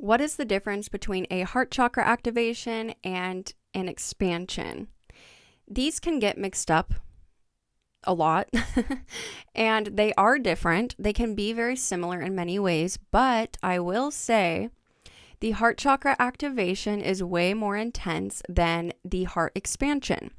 What is the difference between a heart chakra activation and an expansion? These can get mixed up a lot and they are different. They can be very similar in many ways, but I will say the heart chakra activation is way more intense than the heart expansion.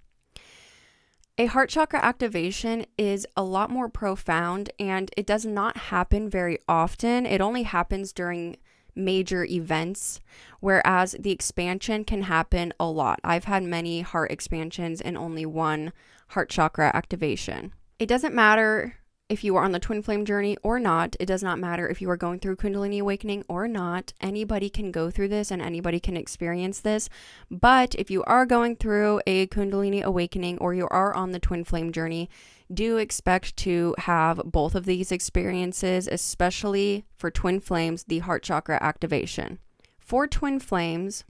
A heart chakra activation is a lot more profound and it does not happen very often. It only happens during major events, whereas the expansion can happen a lot. I've had many heart expansions and only one heart chakra activation. It doesn't matter if you are on the twin flame journey or not. It does not matter if you are going through Kundalini awakening or not. Anybody can go through this and anybody can experience this. But if you are going through a Kundalini awakening or you are on the twin flame journey, do expect to have both of these experiences, especially for twin flames, the heart chakra activation. For twin flames,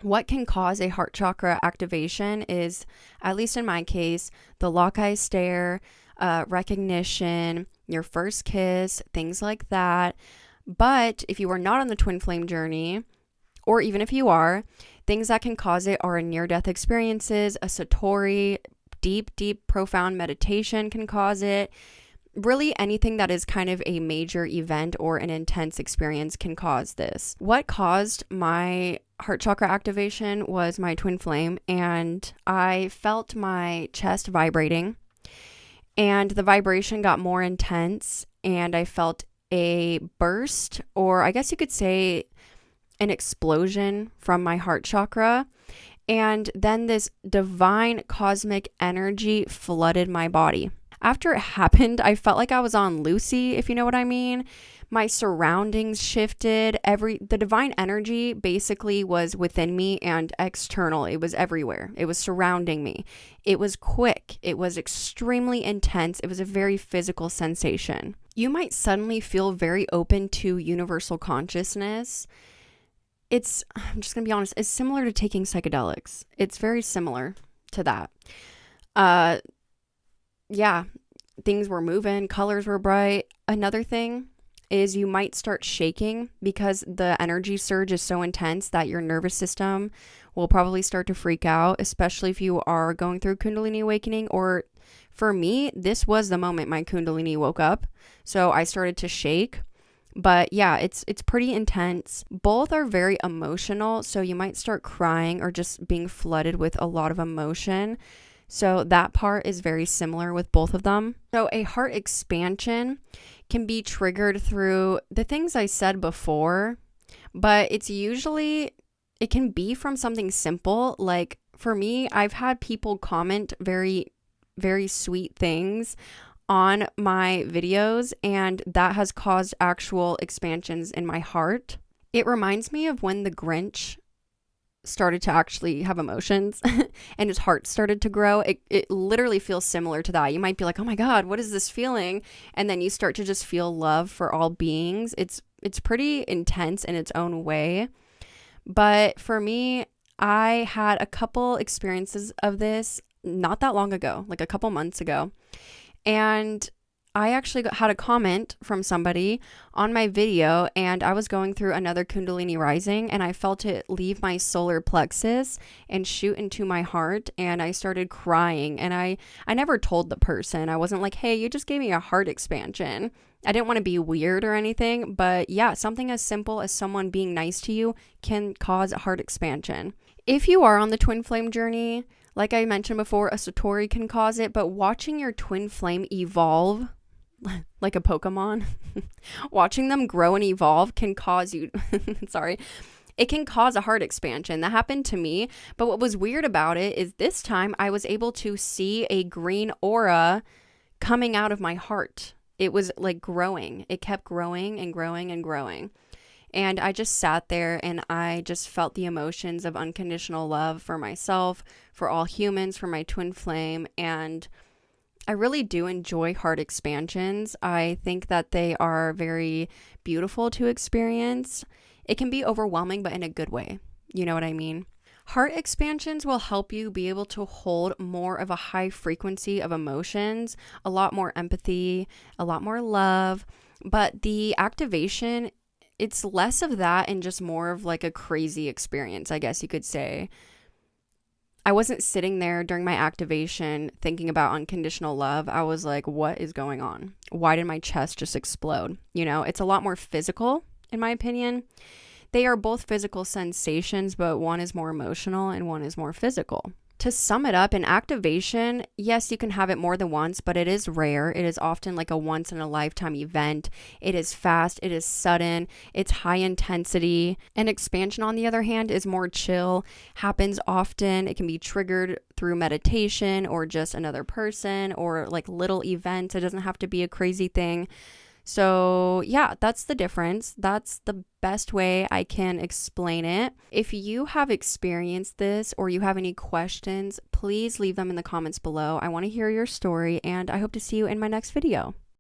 what can cause a heart chakra activation is, at least in my case, the lock eye stare, recognition, your first kiss, things like that. But if you are not on the twin flame journey, or even if you are, things that can cause it are near-death experiences, a satori, deep, profound meditation can cause it. Really anything that is kind of a major event or an intense experience can cause this. What caused my heart chakra activation was my twin flame, and I felt my chest vibrating. And the vibration got more intense and I felt a burst, or I guess you could say an explosion from my heart chakra. And then this divine cosmic energy flooded my body. After it happened, I felt like I was on Lucy, if you know what I mean. My surroundings shifted. The divine energy basically was within me and external. It was everywhere. It was surrounding me. It was quick. It was extremely intense. It was a very physical sensation. You might suddenly feel very open to universal consciousness. I'm just going to be honest, it's similar to taking psychedelics. It's very similar to that. Yeah, things were moving, colors were bright. Another thing is you might start shaking because the energy surge is so intense that your nervous system will probably start to freak out, especially if you are going through Kundalini awakening. Or for me, this was the moment my Kundalini woke up. So I started to shake. But yeah, it's pretty intense. Both are very emotional. So you might start crying or just being flooded with a lot of emotion. So that part is very similar with both of them. So a heart expansion can be triggered through the things I said before, but it can be from something simple. Like for me, I've had people comment very, very sweet things on my videos, and that has caused actual expansions in my heart. It reminds me of when the Grinch started to actually have emotions and his heart started to grow. It literally feels similar to that. You might be like, oh my God, what is this feeling? And then you start to just feel love for all beings. It's pretty intense in its own way. But for me, I had a couple experiences of this not that long ago, like a couple months ago. And I actually had a comment from somebody on my video, and I was going through another Kundalini rising, and I felt it leave my solar plexus and shoot into my heart, and I started crying. And I never told the person. I wasn't like, hey, you just gave me a heart expansion. I didn't want to be weird or anything, but yeah, something as simple as someone being nice to you can cause a heart expansion. If you are on the twin flame journey, like I mentioned before, a satori can cause it, but watching your twin flame evolve, like a Pokemon, watching them grow and evolve can cause you, it can cause a heart expansion. That happened to me, but what was weird about it is this time I was able to see a green aura coming out of my heart. It was like growing. It kept growing and growing and growing. And I just sat there and I just felt the emotions of unconditional love for myself, for all humans, for my twin flame. And I really do enjoy heart expansions. I think that they are very beautiful to experience. It can be overwhelming, but in a good way. You know what I mean? Heart expansions will help you be able to hold more of a high frequency of emotions, a lot more empathy, a lot more love. But the activation it's less of that and just more of like a crazy experience, I guess you could say. I wasn't sitting there during my activation thinking about unconditional love. I was like, what is going on? Why did my chest just explode? You know, it's a lot more physical, in my opinion. They are both physical sensations, but one is more emotional and one is more physical. To sum it up, in activation, yes, you can have it more than once, but it is rare. It is often like a once in a lifetime event. It is fast, it is sudden, it's high intensity. And expansion, on the other hand, is more chill, happens often. It can be triggered through meditation or just another person or like little events. It doesn't have to be a crazy thing. So yeah, that's the difference. That's the best way I can explain it. If you have experienced this or you have any questions, please leave them in the comments below. I want to hear your story, and I hope to see you in my next video.